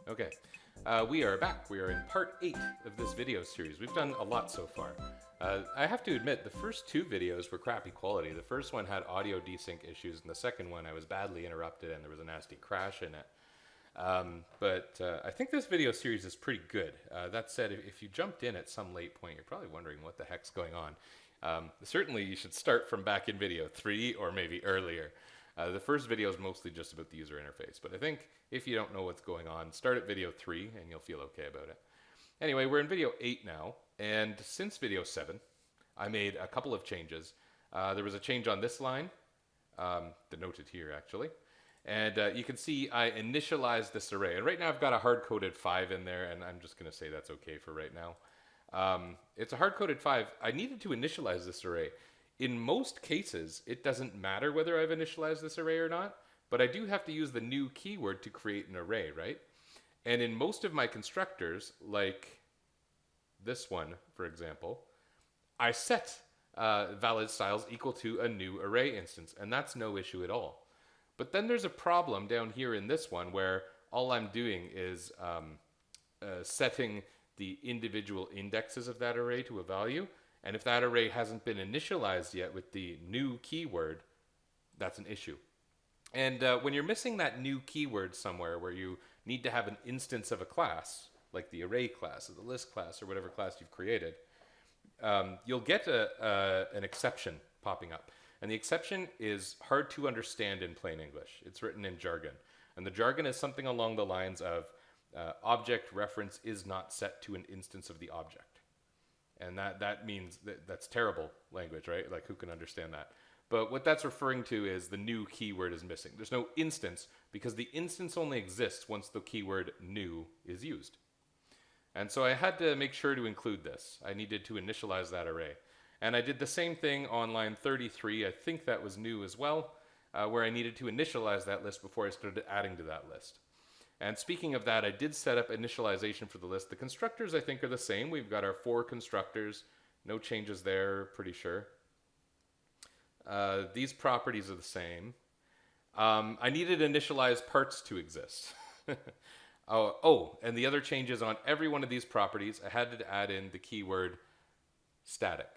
Okay, we are back. We are in part 8 of this video series. We've done a lot so far. I have to admit, the first 2 videos were crappy quality. The first one had audio desync issues, and the second one I was badly interrupted and there was a nasty crash in it. But I think this video series is pretty good. That said, if you jumped in at some late point, you're probably wondering what the heck's going on. Certainly you should start from back in video 3 or maybe earlier. The first video is mostly just about the user interface, but I think if you don't know what's going on, start at video 3 and you'll feel okay about it. Anyway, we're in video 8 now, and since video 7, I made a couple of changes. There was a change on this line, denoted here actually, and you can see I initialized this array. And right now I've got a hard-coded 5 in there, and I'm just going to say that's okay for right now. It's a hard-coded 5. I needed to initialize this array. In most cases, it doesn't matter whether I've initialized this array or not, but I do have to use the new keyword to create an array, right? And in most of my constructors, like this one, for example, I set valid styles equal to a new array instance, and that's no issue at all. But then there's a problem down here in this one where all I'm doing is setting the individual indexes of that array to a value. And if that array hasn't been initialized yet with the new keyword, that's an issue. And when you're missing that new keyword somewhere where you need to have an instance of a class, like the array class or the list class or whatever class you've created, you'll get an exception popping up. And the exception is hard to understand in plain English. It's written in jargon. And the jargon is something along the lines of object reference is not set to an instance of the object. And that means that's terrible language, right? Like, who can understand that? But what that's referring to is the new keyword is missing. There's no instance because the instance only exists once the keyword new is used. And so I had to make sure to include this. I needed to initialize that array. And I did the same thing on line 33. I think that was new as well, where I needed to initialize that list before I started adding to that list. And speaking of that, I did set up initialization for the list. The constructors, I think, are the same. We've got our 4 constructors. No changes there, pretty sure. These properties are the same. I needed initialize parts to exist. And the other changes on every one of these properties, I had to add in the keyword static.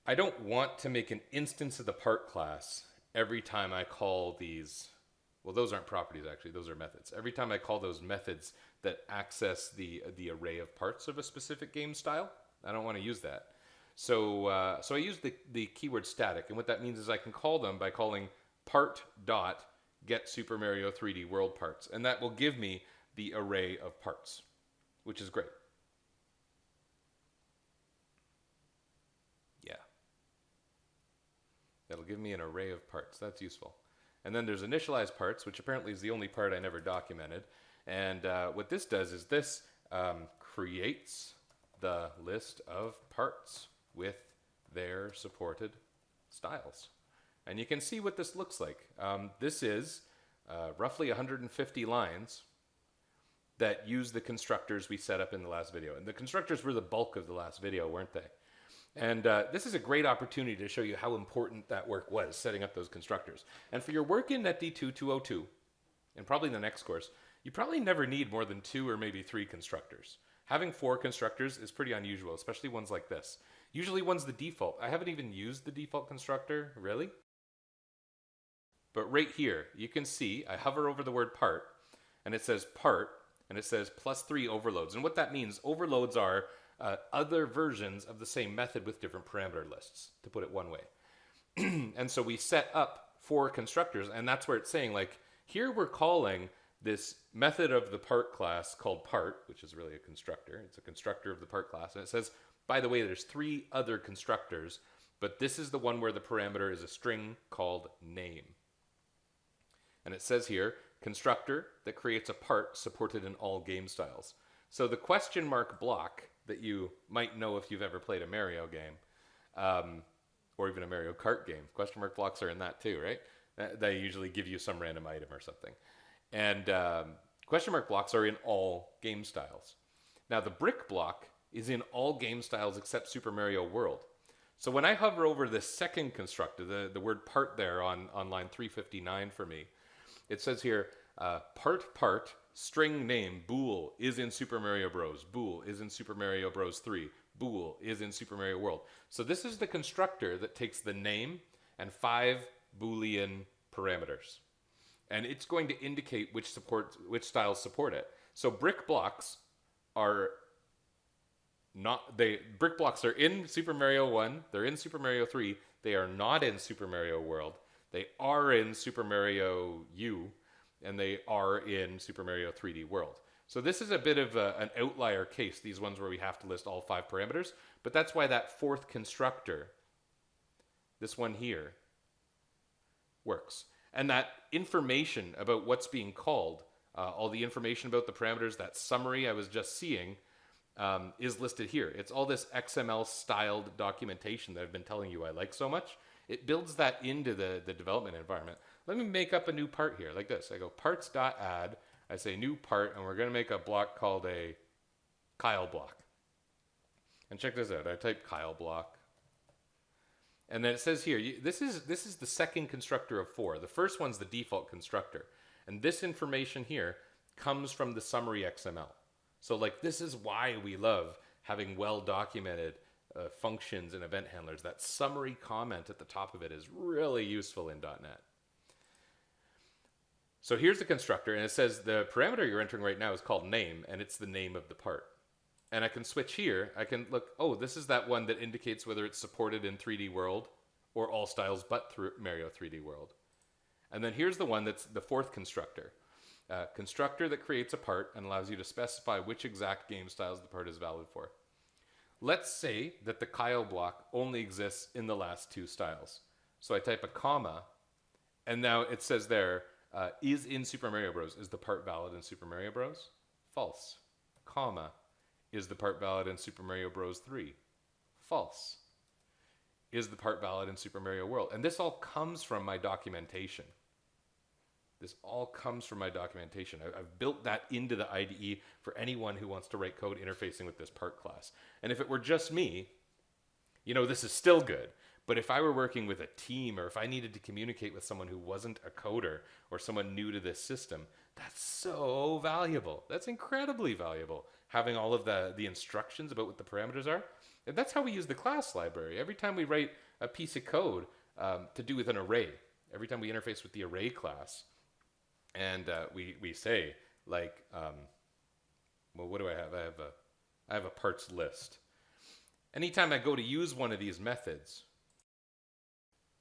I don't want to make an instance of the part class every time I call these. Well, those aren't properties, actually. Those are methods. Every time I call those methods that access the array of parts of a specific game style, I don't want to use that. So I use the keyword static, and what that means is I can call them by calling part.get Super Mario 3D World parts, and that will give me the array of parts, which is great. Yeah. That'll give me an array of parts. That's useful. And then there's initialize parts, which apparently is the only part I never documented. And what this does is this creates the list of parts with their supported styles. And you can see what this looks like. This is roughly 150 lines that use the constructors we set up in the last video. And the constructors were the bulk of the last video, weren't they? And this is a great opportunity to show you how important that work was, setting up those constructors. And for your work in NetD2 202, and probably in the next course, you probably never need more than 2 or maybe 3 constructors. Having 4 constructors is pretty unusual, especially ones like this. Usually one's the default. I haven't even used the default constructor, really. But right here, you can see, I hover over the word part, and it says part, and it says +3 overloads. And what that means, overloads are other versions of the same method with different parameter lists, to put it one way. And so we set up 4 constructors, and that's where it's saying, like, here we're calling this method of the part class called part, which is really a constructor. It's a constructor of the part class. And it says, by the way, there's 3 other constructors, but this is the one where the parameter is a string called name. And it says here, constructor that creates a part supported in all game styles. So the question mark block that you might know if you've ever played a Mario game, or even a Mario Kart game. Question mark blocks are in that too, right? They usually give you some random item or something. And question mark blocks are in all game styles. Now the brick block is in all game styles except Super Mario World. So when I hover over this second constructor, the word part there on line 359 for me, it says here, part, string name, bool, is in Super Mario Bros. Bool is in Super Mario Bros. 3. Bool is in Super Mario World. So this is the constructor that takes the name and 5 Boolean parameters. And it's going to indicate which styles support it. So brick blocks are brick blocks are in Super Mario 1, they're in Super Mario 3, they are not in Super Mario World, they are in Super Mario U, and they are in Super Mario 3D World. So this is a bit of an outlier case, these ones where we have to list all 5 parameters, but that's why that fourth constructor, this one here, works. And that information about what's being called, all the information about the parameters, that summary I was just seeing, is listed here. It's all this XML styled documentation that I've been telling you I like so much. It builds that into the development environment. Let me make up a new part here like this. I go parts.add, I say new part, and we're going to make a block called a Kyle block. And check this out. I type Kyle block. And then it says here, this is the second constructor of 4. The first one's the default constructor. And this information here comes from the summary XML. So like this is why we love having well-documented functions and event handlers. That summary comment at the top of it is really useful in .NET. So here's the constructor, and it says the parameter you're entering right now is called name, and it's the name of the part. And I can switch here. I can look, oh, this is that one that indicates whether it's supported in 3D World or all styles but through Mario 3D World. And then here's the one that's the fourth constructor. Constructor that creates a part and allows you to specify which exact game styles the part is valid for. Let's say that the Kyle block only exists in the last 2 styles. So I type a comma, and now it says there, is in Super Mario Bros. Is the part valid in Super Mario Bros? False. Comma, is the part valid in Super Mario Bros. 3? False. Is the part valid in Super Mario World? And this all comes from my documentation. This all comes from my documentation. I've built that into the IDE for anyone who wants to write code interfacing with this part class. And if it were just me, you know, this is still good. But if I were working with a team, or if I needed to communicate with someone who wasn't a coder or someone new to this system, that's so valuable. That's incredibly valuable, having all of the instructions about what the parameters are. And that's how we use the class library. Every time we write a piece of code to do with an array, every time we interface with the array class, and we say, like, well, what do I have? I have a parts list. Anytime I go to use one of these methods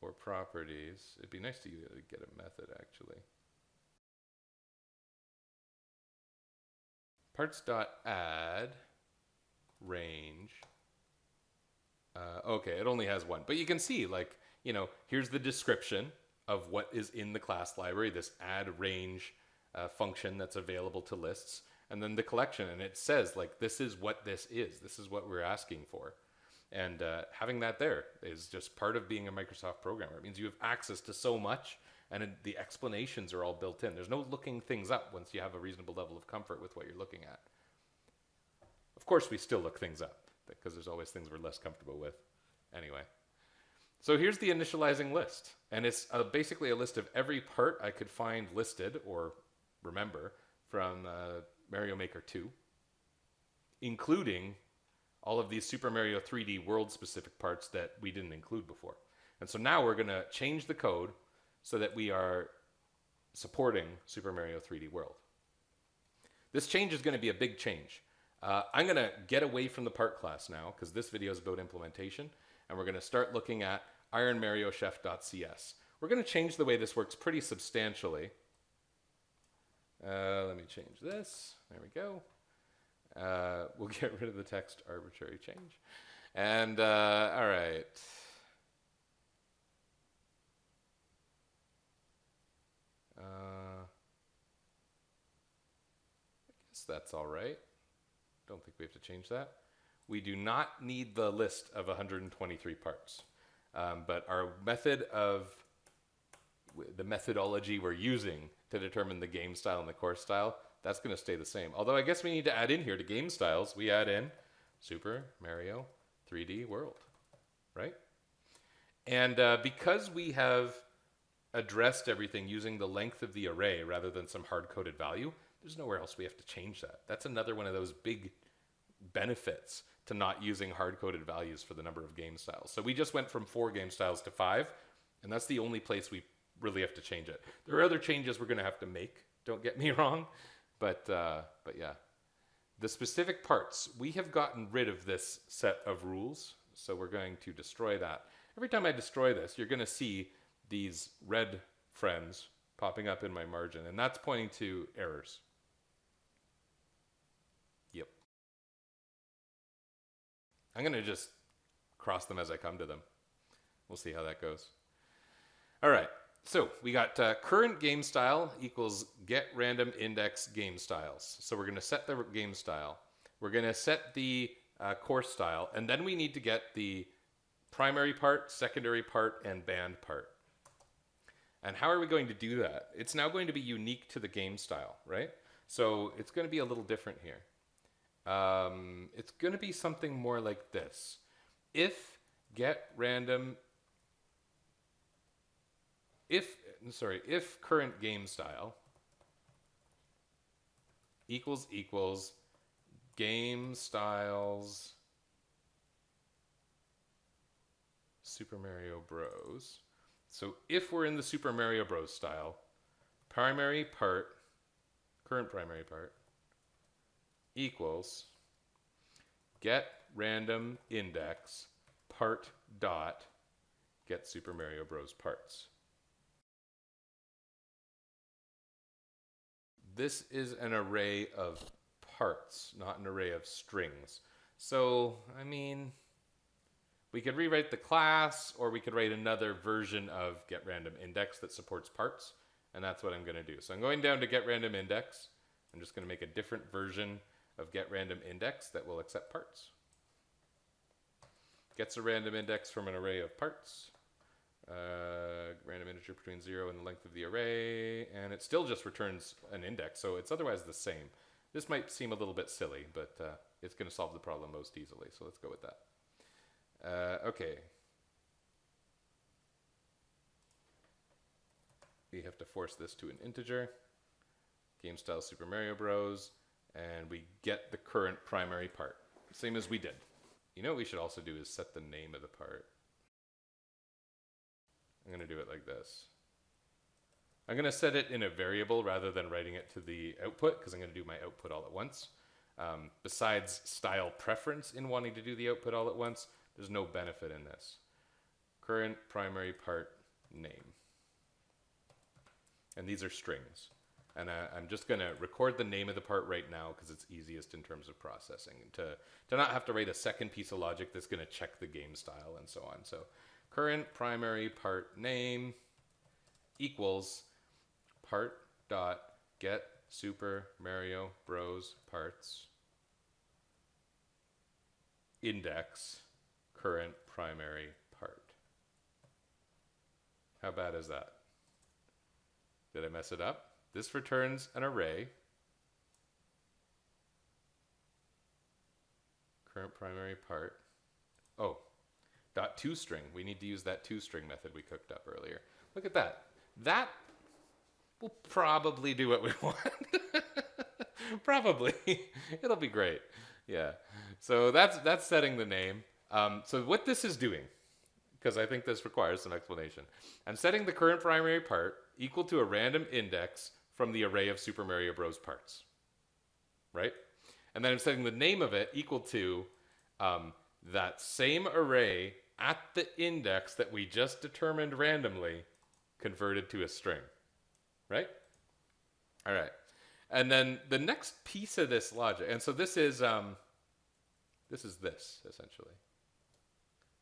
or properties, it'd be nice to get a method, actually. Parts.add range. Okay, it only has one. But you can see, like, you know, here's the description of what is in the class library, this add range function that's available to lists, and then the collection. And it says, like, this is what this is. This is what we're asking for. And having that there is just part of being a Microsoft programmer. It means you have access to so much, and the explanations are all built in. There's no looking things up once you have a reasonable level of comfort with what you're looking at. Of course, we still look things up, because there's always things we're less comfortable with. Anyway. So here's the initializing list. And it's basically a list of every part I could find listed, or remember, from Mario Maker 2, including all of these Super Mario 3D World specific parts that we didn't include before. And so now we're going to change the code so that we are supporting Super Mario 3D World. This change is going to be a big change. I'm going to get away from the part class now, because this video is about implementation, and we're going to start looking at ironmariochef.cs. We're going to change the way this works pretty substantially. Let me change this. There we go. We'll get rid of the text arbitrary change. And, all right. I guess that's all right. Don't think we have to change that. We do not need the list of 123 parts. But our method of, the methodology we're using to determine the game style and the course style, that's going to stay the same. Although I guess we need to add in here to game styles, we add in Super Mario 3D World, right? And because we have addressed everything using the length of the array rather than some hard-coded value, there's nowhere else we have to change that. That's another one of those big benefits to not using hard-coded values for the number of game styles. So we just went from 4 game styles to 5, and that's the only place we really have to change it. There are other changes we're going to have to make, don't get me wrong, but yeah. The specific parts, we have gotten rid of this set of rules, so we're going to destroy that. Every time I destroy this, you're going to see these red friends popping up in my margin, and that's pointing to errors. Yep. I'm going to just cross them as I come to them. We'll see how that goes. All right, so we got current game style equals get random index game styles. So we're going to set the game style. We're going to set the course style, and then we need to get the primary part, secondary part, and band part. And how are we going to do that? It's now going to be unique to the game style, right? So it's going to be a little different here. It's going to be something more like this. If current game style equals game styles Super Mario Bros. So if we're in the Super Mario Bros. Style, primary part, current primary part, equals get random index part dot get Super Mario Bros. Parts. This is an array of parts, not an array of strings. So, I mean, we could rewrite the class, or we could write another version of getRandomIndex that supports parts, and that's what I'm going to do. So I'm going down to getRandomIndex. I'm just going to make a different version of getRandomIndex that will accept parts. Gets a random index from an array of parts. Random integer between 0 and the length of the array, and it still just returns an index, so it's otherwise the same. This might seem a little bit silly, but it's going to solve the problem most easily, so let's go with that. Okay. We have to force this to an integer. Game style Super Mario Bros. And we get the current primary part, same as we did. You know what we should also do is set the name of the part. I'm going to do it like this. I'm going to set it in a variable rather than writing it to the output, because I'm going to do my output all at once. Besides style preference in wanting to do the output all at once, there's no benefit in this. Current primary part name. And these are strings. And I'm just going to record the name of the part right now because it's easiest in terms of processing. To not have to write a second piece of logic that's going to check the game style and so on. So current primary part name equals part dot get Super Mario Bros. Parts index current primary part. How bad is that? Did I mess it up? This returns an array. Current primary part. Oh, dot toString. We need to use that toString method we cooked up earlier. Look at that. That will probably do what we want. Probably. It'll be great. Yeah. So that's setting the name. So what this is doing, because I think this requires some explanation. I'm setting the current primary part equal to a random index from the array of Super Mario Bros. Parts, right? And then I'm setting the name of it equal to that same array at the index that we just determined randomly converted to a string, right? All right. And then the next piece of this logic, and so this is this essentially.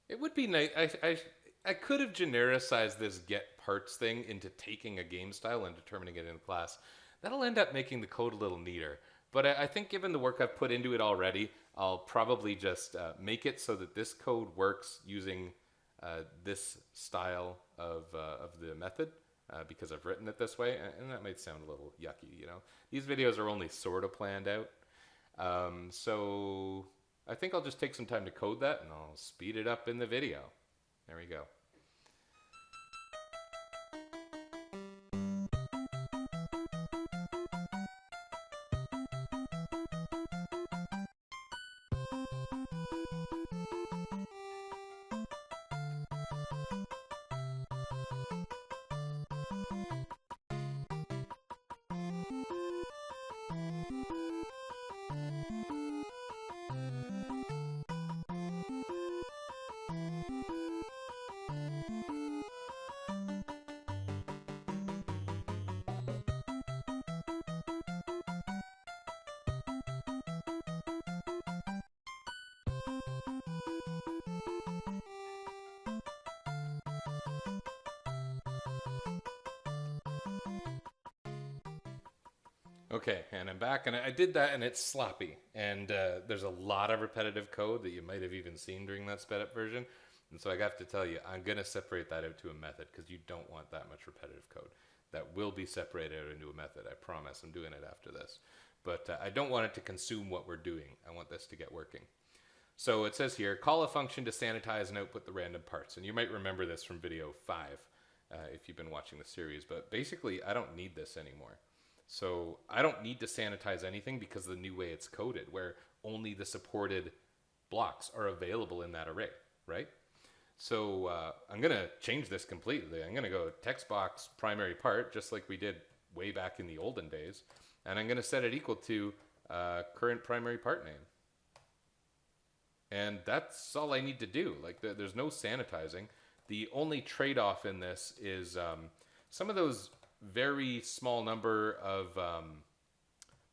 It would be nice. I could have genericized this get parts thing into taking a game style and determining it in a class. That'll end up making the code a little neater. But I think given the work I've put into it already, I'll probably just make it so that this code works using this style of the method because I've written it this way. And that might sound a little yucky, you know. These videos are only sort of planned out. So I think I'll just take some time to code that and I'll speed it up in the video. There we go. Okay, and I'm back, and I did that, and it's sloppy. And there's a lot of repetitive code that you might have even seen during that sped up version. And so I have to tell you, I'm going to separate that out to a method because you don't want that much repetitive code. That will be separated out into a method, I promise. I'm doing it after this. But I don't want it to consume what we're doing. I want this to get working. So it says here, call a function to sanitize and output the random parts. And you might remember this from video 5 if you've been watching the series. But basically, I don't need this anymore. So I don't need to sanitize anything because of the new way it's coded, where only the supported blocks are available in that array, right? So I'm going to change this completely. I'm going to go text box primary part, just like we did way back in the olden days. And I'm going to set it equal to current primary part name. And that's all I need to do. Like there's no sanitizing. The only trade-off in this is some of those very small number of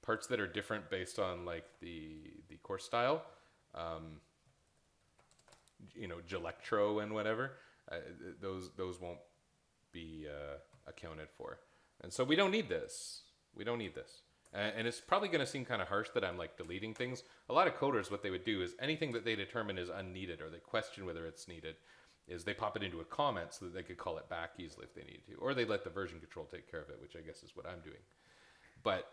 parts that are different based on like the course style, you know, Gelectro and whatever, those won't be accounted for, and so we don't need this. We don't need this, and it's probably going to seem kind of harsh that I'm like deleting things. A lot of coders, what they would do is anything that they determine is unneeded or they question whether it's needed, is they pop it into a comment so that they could call it back easily if they need to. Or they let the version control take care of it, which I guess is what I'm doing. But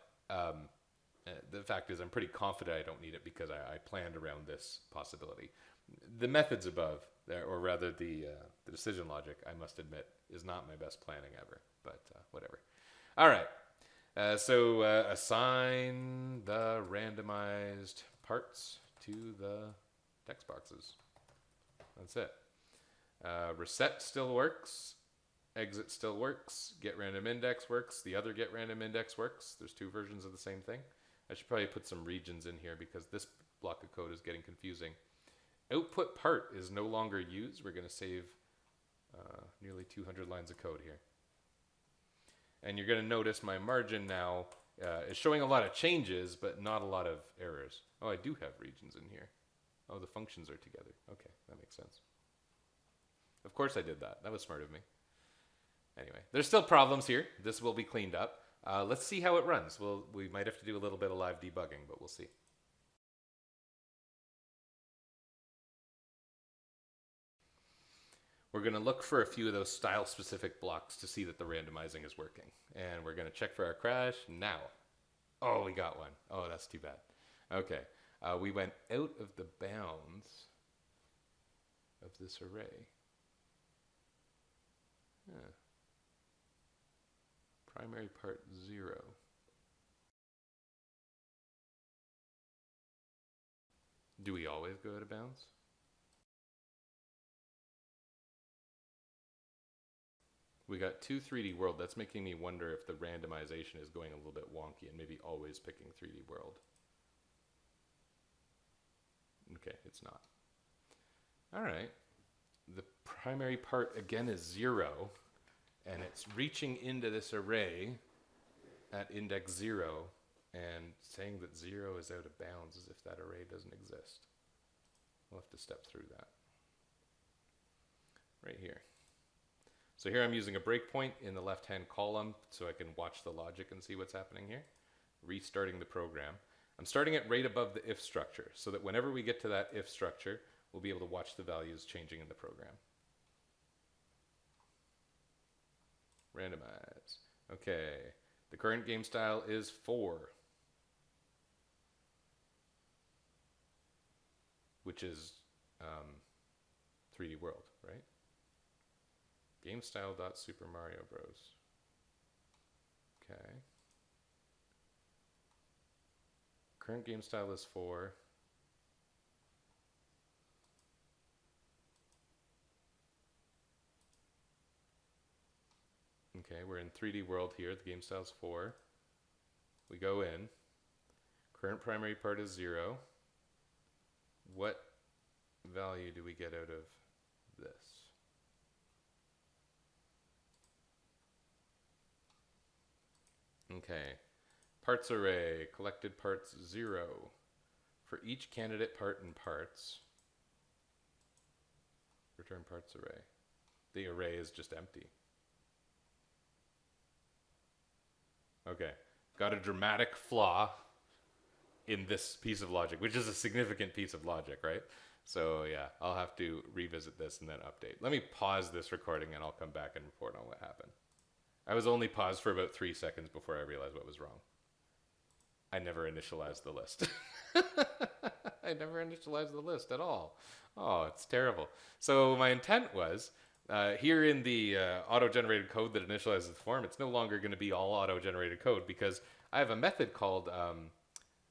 the fact is I'm pretty confident I don't need it because I planned around this possibility. The methods above, or rather the decision logic, I must admit, is not my best planning ever. But whatever. All right. So assign the randomized parts to the text boxes. That's it. Reset still works, exit still works, get random index works, the other get random index works. There's two versions of the same thing. I should probably put some regions in here because this block of code is getting confusing. Output part is no longer used. We're going to save nearly 200 lines of code here. And you're going to notice my margin now is showing a lot of changes, but not a lot of errors. Oh, I do have regions in here. Oh, the functions are together. Okay, that makes sense. Of course I did that. That was smart of me. Anyway, there's still problems here. This will be cleaned up. Let's see how it runs. We might have to do a little bit of live debugging, but we'll see. We're going to look for a few of those style-specific blocks to see that the randomizing is working. And we're going to check for our crash now. Oh, we got one. Oh, that's too bad. Okay. We went out of the bounds of this array. Yeah. Primary part 0. Do we always go out of bounds? We got 2 3D world. That's making me wonder if the randomization is going a little bit wonky and maybe always picking 3D world. Okay, it's not. All right. The primary part again is 0, and it's reaching into this array at index 0 and saying that 0 is out of bounds as if that array doesn't exist. We'll have to step through that. Right here. So here I'm using a breakpoint in the left-hand column so I can watch the logic and see what's happening here. Restarting the program. I'm starting it right above the if structure so that whenever we get to that if structure, we'll be able to watch the values changing in the program. Randomize. Okay. The current game style is 4, which is 3D World, right? GameStyle.Super Mario Bros. Okay. Current game style is 4. Okay, we're in 3D World here. The game style's 4. We go in. Current primary part is 0. What value do we get out of this? Okay. Parts array, collected parts 0. For each candidate part in parts, return parts array. The array is just empty. Okay. Got a dramatic flaw in this piece of logic, which is a significant piece of logic, right? So yeah, I'll have to revisit this and then update. Let me pause this recording and I'll come back and report on what happened. I was only paused for about 3 seconds before I realized what was wrong. I never initialized the list. I never initialized the list at all. Oh, it's terrible. So my intent was, here in the auto-generated code that initializes the form, it's no longer going to be all auto-generated code because I have a method called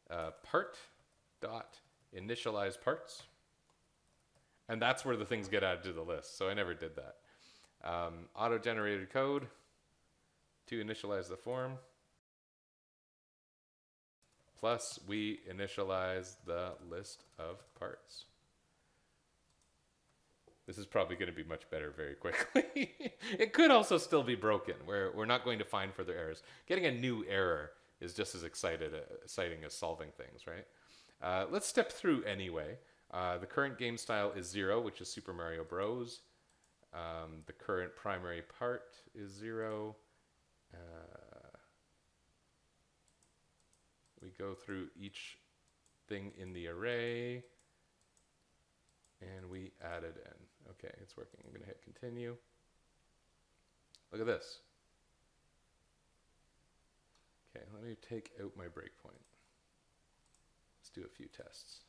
part.initializeParts. And that's where the things get added to the list. So I never did that. Auto-generated code to initialize the form. Plus, we initialize the list of parts. This is probably going to be much better very quickly. It could also still be broken, where we're not going to find further errors. Getting a new error is just as exciting as solving things, right? Let's step through anyway. The current game style is 0, which is Super Mario Bros. The current primary part is 0. We go through each thing in the array, and we add it in. Okay, it's working. I'm going to hit continue. Look at this. Okay, let me take out my breakpoint. Let's do a few tests.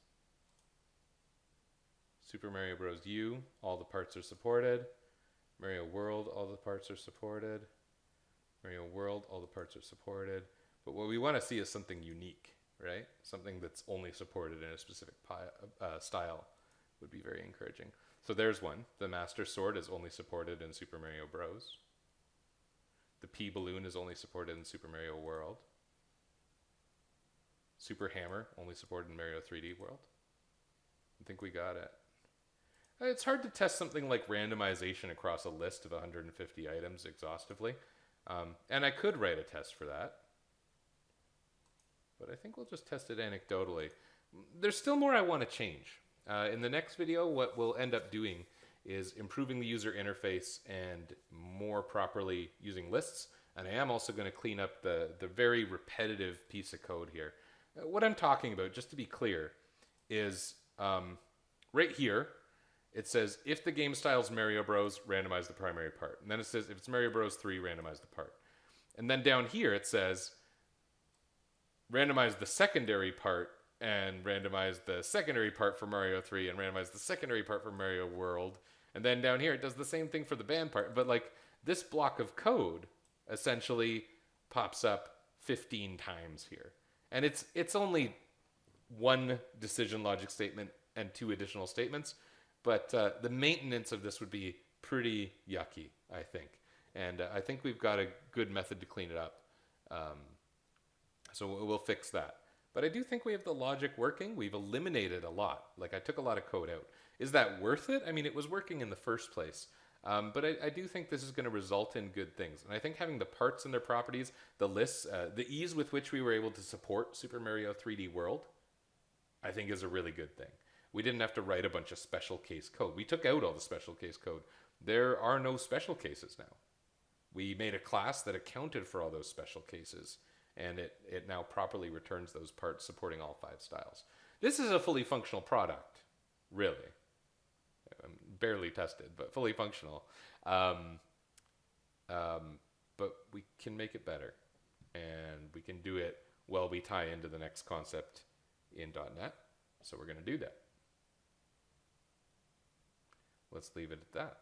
Super Mario Bros. U, all the parts are supported. Mario World, all the parts are supported. Mario World, all the parts are supported. But what we want to see is something unique, right? Something that's only supported in a specific style would be very encouraging. So there's one. The Master Sword is only supported in Super Mario Bros. The P-Balloon is only supported in Super Mario World. Super Hammer, only supported in Mario 3D World. I think we got it. It's hard to test something like randomization across a list of 150 items exhaustively. And I could write a test for that. But I think we'll just test it anecdotally. There's still more I want to change. In the next video, what we'll end up doing is improving the user interface and more properly using lists. And I am also going to clean up the very repetitive piece of code here. What I'm talking about, just to be clear, is right here, it says, if the game style is Mario Bros, randomize the primary part. And then it says, if it's Mario Bros 3, randomize the part. And then down here, it says, randomize the secondary part and randomize the secondary part for Mario 3 and randomize the secondary part for Mario World. And then down here, it does the same thing for the band part. But like this block of code essentially pops up 15 times here. And it's only one decision logic statement and 2 additional statements. But the maintenance of this would be pretty yucky, I think. And I think we've got a good method to clean it up. So we'll fix that. But I do think we have the logic working. We've eliminated a lot. Like I took a lot of code out. Is that worth it? I mean, it was working in the first place. But I do think this is going to result in good things. And I think having the parts and their properties, the lists, the ease with which we were able to support Super Mario 3D World, I think is a really good thing. We didn't have to write a bunch of special case code. We took out all the special case code. There are no special cases now. We made a class that accounted for all those special cases, and it now properly returns those parts supporting all 5 styles. This is a fully functional product, really. Barely tested, but fully functional. But we can make it better, and we can do it while we tie into the next concept in .NET. So we're going to do that. Let's leave it at that.